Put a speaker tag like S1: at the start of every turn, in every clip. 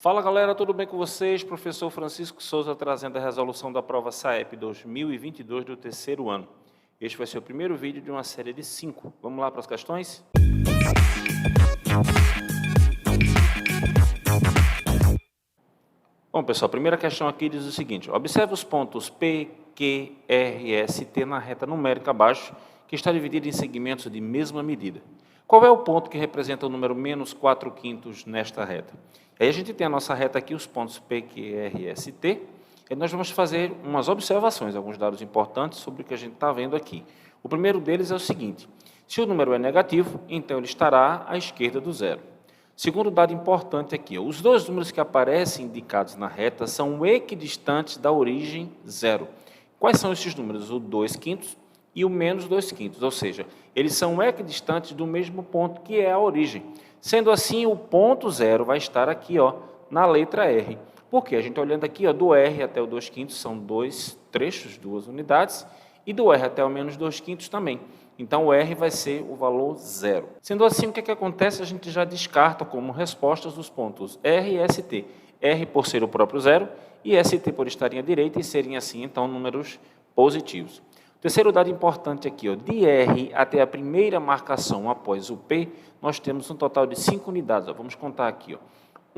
S1: Fala galera, tudo bem com vocês? Professor Francisco Souza trazendo a resolução da prova SAEP 2022 do terceiro ano. Este vai ser o primeiro vídeo de uma série de 5. Vamos lá para as questões? Bom, pessoal, a primeira questão aqui diz o seguinte: observe os pontos P, Q, R e S e T na reta numérica abaixo, que está dividida em segmentos de mesma medida. Qual é o ponto que representa o número menos 4/5 nesta reta? Aí a gente tem a nossa reta aqui, os pontos P, Q, R, S e T, e nós vamos fazer umas observações, alguns dados importantes sobre o que a gente está vendo aqui. O primeiro deles é o seguinte: se o número é negativo, então ele estará à esquerda do zero. Segundo dado importante aqui, os dois números que aparecem indicados na reta são equidistantes da origem zero. Quais são esses números? O 2/5 e o menos 2/5, ou seja, eles são equidistantes do mesmo ponto que é a origem. Sendo assim, o ponto zero vai estar aqui, ó, na letra R. Por quê? A gente olhando aqui, ó, do R até o 2/5 são dois trechos, duas unidades, e do R até o menos 2/5 também. Então, o R vai ser o valor zero. Sendo assim, o que acontece? A gente já descarta como respostas os pontos R e ST. R por ser o próprio zero e ST por estarem à direita e serem assim, então, números positivos. O terceiro dado importante aqui, ó, de R até a primeira marcação após o P, nós temos um total de 5 unidades. Ó, vamos contar aqui, ó.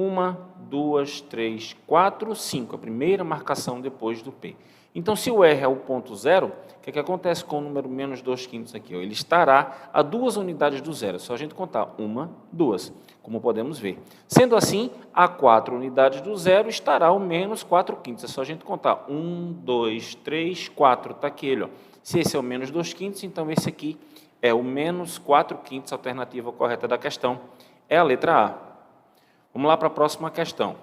S1: 1, 2, 3, 4, 5, a primeira marcação depois do P. Então, se o R é o ponto zero, o que acontece com o número menos 2/5 aqui? Ó? Ele estará a 2 unidades do zero, é só a gente contar 1, 2, como podemos ver. Sendo assim, a 4 unidades do zero estará o menos 4/5, é só a gente contar 1, 2, 3, 4, está aqui ele, ó. Se esse é o menos 2/5, então esse aqui é o menos 4/5, a alternativa correta da questão é a letra A. Vamos lá para a próxima questão.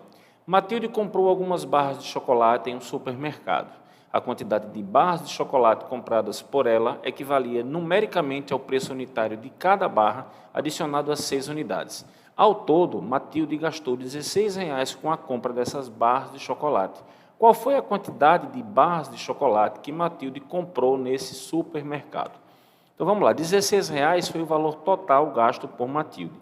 S1: Matilde comprou algumas barras de chocolate em um supermercado. A quantidade de barras de chocolate compradas por ela equivalia numericamente ao preço unitário de cada barra, adicionado a 6 unidades. Ao todo, Matilde gastou R$ 16 com a compra dessas barras de chocolate. Qual foi a quantidade de barras de chocolate que Matilde comprou nesse supermercado? Então vamos lá, R$ 16 foi o valor total gasto por Matilde.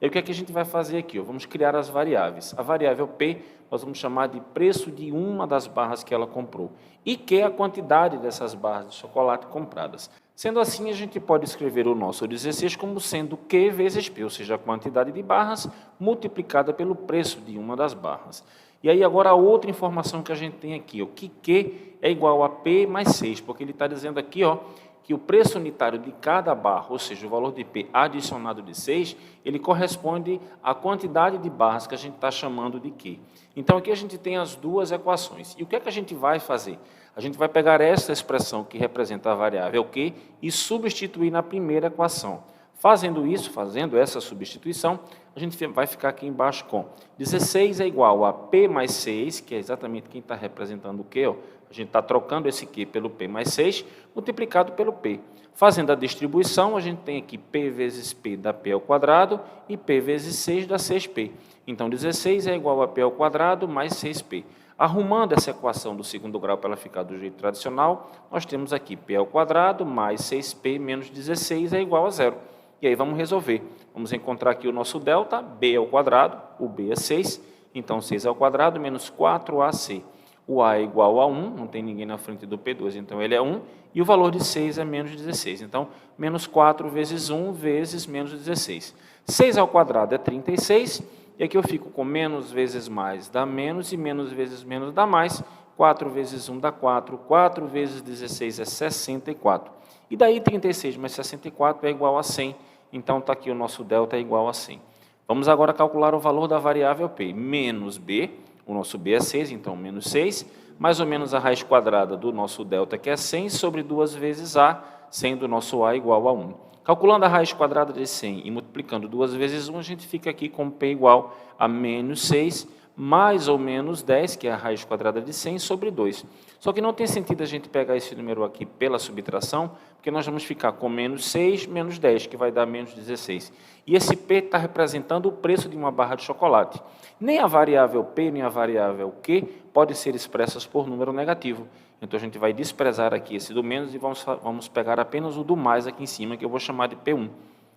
S1: E o que é que a gente vai fazer aqui? Vamos criar as variáveis. A variável P nós vamos chamar de preço de uma das barras que ela comprou. E Q é a quantidade dessas barras de chocolate compradas. Sendo assim, a gente pode escrever o nosso 16 como sendo Q vezes P, ou seja, a quantidade de barras multiplicada pelo preço de uma das barras. E aí agora a outra informação que a gente tem aqui, ó, que Q é igual a P mais 6, porque ele está dizendo aqui, ó, que o preço unitário de cada barra, ou seja, o valor de P adicionado de 6, ele corresponde à quantidade de barras que a gente está chamando de Q. Então, aqui a gente tem as duas equações. E o que é que a gente vai fazer? A gente vai pegar essa expressão que representa a variável Q e substituir na primeira equação. Fazendo isso, fazendo essa substituição, a gente vai ficar aqui embaixo com 16 é igual a P mais 6, que é exatamente quem está representando o Q, ó. A gente está trocando esse Q pelo P mais 6, multiplicado pelo P. Fazendo a distribuição, a gente tem aqui P vezes P dá P ao quadrado e P vezes 6 dá 6P. Então, 16 é igual a P ao quadrado mais 6P. Arrumando essa equação do segundo grau para ela ficar do jeito tradicional, nós temos aqui P ao quadrado mais 6P menos 16 é igual a zero. E aí vamos resolver. Vamos encontrar aqui o nosso delta, B ao quadrado, o B é 6, então 6 ao quadrado menos 4AC. O A é igual a 1, não tem ninguém na frente do P2, então ele é 1, e o valor de 6 é menos 16. Então, menos 4 vezes 1 vezes menos 16. 6 ao quadrado é 36, e aqui eu fico com menos vezes mais dá menos, e menos vezes menos dá mais. 4 vezes 1 dá 4, 4 vezes 16 é 64. E daí 36 mais 64 é igual a 100, então está aqui o nosso delta é igual a 100. Vamos agora calcular o valor da variável P, menos B, o nosso B é 6, então menos 6, mais ou menos a raiz quadrada do nosso delta, que é 100, sobre 2 vezes A, sendo o nosso A igual a 1. Calculando a raiz quadrada de 100 e multiplicando 2 vezes 1, a gente fica aqui com P igual a menos 6, mais ou menos 10, que é a raiz quadrada de 100, sobre 2. Só que não tem sentido a gente pegar esse número aqui pela subtração, porque nós vamos ficar com menos 6 menos 10, que vai dar menos 16. E esse P está representando o preço de uma barra de chocolate. Nem a variável P, nem a variável Q podem ser expressas por número negativo. Então, a gente vai desprezar aqui esse do menos e vamos pegar apenas o do mais aqui em cima, que eu vou chamar de P1.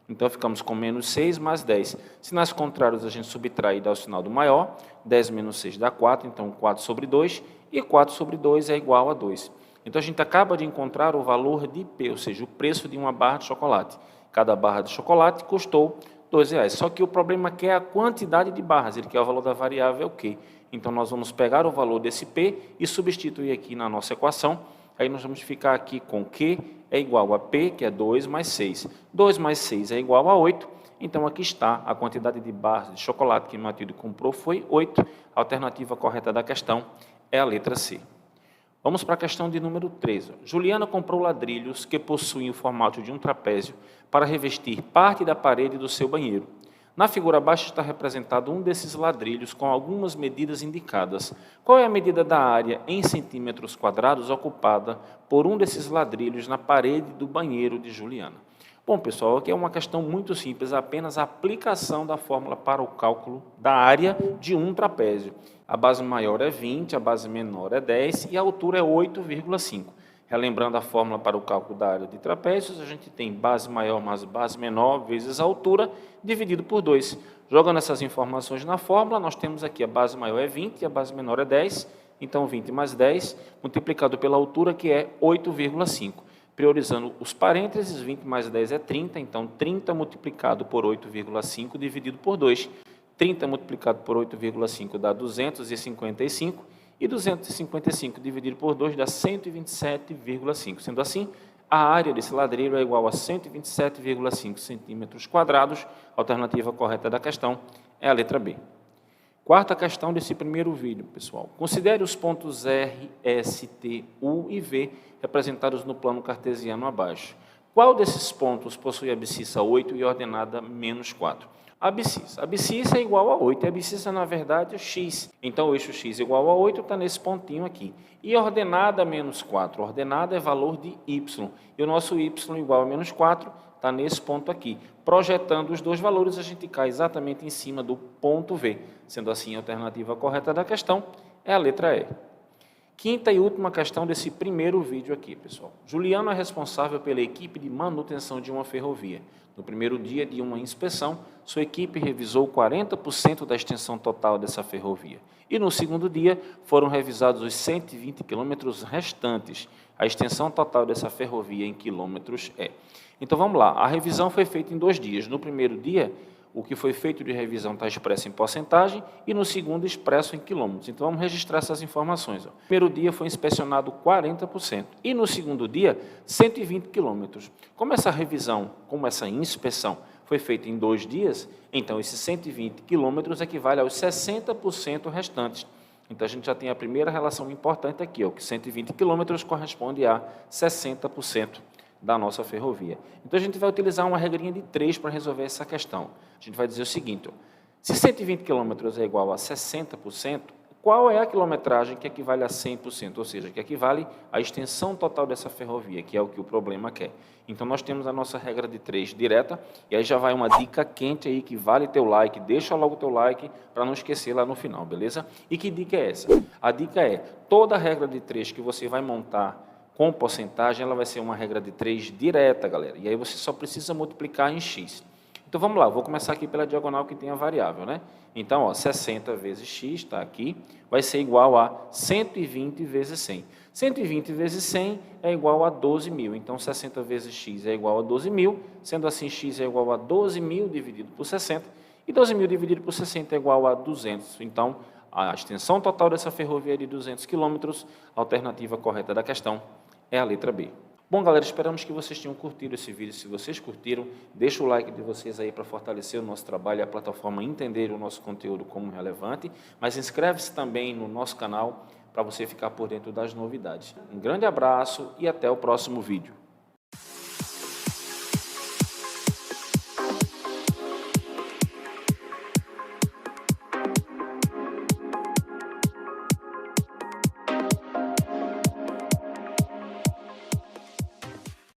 S1: Então, ficamos com menos 6 mais 10. Sinais contrários a gente subtrai e dá o sinal do maior. 10 menos 6 dá 4, então 4 sobre 2. E 4 sobre 2 é igual a 2. Então, a gente acaba de encontrar o valor de P, ou seja, o preço de uma barra de chocolate. Cada barra de chocolate custou R$2. Só que o problema aqui é a quantidade de barras, ele quer o valor da variável Q. Então, nós vamos pegar o valor desse P e substituir aqui na nossa equação. Aí nós vamos ficar aqui com Q é igual a P, que é 2 mais 6. 2 mais 6 é igual a 8. Então, aqui está a quantidade de barras de chocolate que Matilde comprou foi 8. A alternativa correta da questão é a letra C. Vamos para a questão de número 13. Juliana comprou ladrilhos que possuem o formato de um trapézio para revestir parte da parede do seu banheiro. Na figura abaixo está representado um desses ladrilhos com algumas medidas indicadas. Qual é a medida da área em centímetros quadrados ocupada por um desses ladrilhos na parede do banheiro de Juliana? Bom, pessoal, aqui é uma questão muito simples, apenas a aplicação da fórmula para o cálculo da área de um trapézio. A base maior é 20, a base menor é 10 e a altura é 8,5. Relembrando a fórmula para o cálculo da área de trapézios, a gente tem base maior mais base menor vezes a altura, dividido por 2. Jogando essas informações na fórmula, nós temos aqui a base maior é 20 e a base menor é 10. Então, 20 mais 10, multiplicado pela altura, que é 8,5. Priorizando os parênteses, 20 mais 10 é 30, então 30 multiplicado por 8,5 dividido por 2. 30 multiplicado por 8,5 dá 255. E 255 dividido por 2 dá 127,5. Sendo assim, a área desse ladrilho é igual a 127,5 centímetros quadrados. A alternativa correta da questão é a letra B. Quarta questão desse primeiro vídeo, pessoal. Considere os pontos R, S, T, U e V representados no plano cartesiano abaixo. Qual desses pontos possui abscissa 8 e ordenada menos 4? A abscissa é igual a 8, e a abscissa, na verdade, é x. Então, o eixo x igual a 8 está nesse pontinho aqui. E ordenada menos 4, ordenada é valor de y. E o nosso y igual a menos 4 está nesse ponto aqui. Projetando os dois valores, a gente cai exatamente em cima do ponto V. Sendo assim, a alternativa correta da questão é a letra E. Quinta e última questão desse primeiro vídeo aqui, pessoal. Juliano é responsável pela equipe de manutenção de uma ferrovia. No primeiro dia de uma inspeção, sua equipe revisou 40% da extensão total dessa ferrovia. E no segundo dia, foram revisados os 120 quilômetros restantes. A extensão total dessa ferrovia em quilômetros é. Então, vamos lá. A revisão foi feita em 2 dias. No primeiro dia, o que foi feito de revisão está expresso em porcentagem e no segundo expresso em quilômetros. Então, vamos registrar essas informações. No primeiro dia foi inspecionado 40% e no segundo dia 120 quilômetros. Como essa revisão, como essa inspeção foi feita em 2 dias, então esses 120 quilômetros equivale aos 60% restantes. Então, a gente já tem a primeira relação importante aqui, ó, que 120 quilômetros corresponde a 60% da nossa ferrovia. Então, a gente vai utilizar uma regrinha de 3 para resolver essa questão. A gente vai dizer o seguinte, ó, se 120 km é igual a 60%, qual é a quilometragem que equivale a 100%? Ou seja, que equivale à extensão total dessa ferrovia, que é o que o problema quer. Então, nós temos a nossa regra de 3 direta, e aí já vai uma dica quente aí, que vale teu like, deixa logo teu like, para não esquecer lá no final, beleza? E que dica é essa? A dica é, toda regra de 3 que você vai montar com porcentagem, ela vai ser uma regra de 3 direta, galera. E aí você só precisa multiplicar em x. Então, vamos lá. Vou começar aqui pela diagonal que tem a variável, né? Então, ó, 60 vezes x, está aqui, vai ser igual a 120 vezes 100. 120 vezes 100 é igual a 12.000. Então, 60 vezes x é igual a 12.000. Sendo assim, x é igual a 12.000 dividido por 60. E 12.000 dividido por 60 é igual a 200. Então, a extensão total dessa ferrovia é de 200 km. A alternativa correta da questão é a letra B. Bom, galera, esperamos que vocês tenham curtido esse vídeo. Se vocês curtiram, deixa o like de vocês aí para fortalecer o nosso trabalho e a plataforma entender o nosso conteúdo como relevante. Mas inscreve-se também no nosso canal para você ficar por dentro das novidades. Um grande abraço e até o próximo vídeo.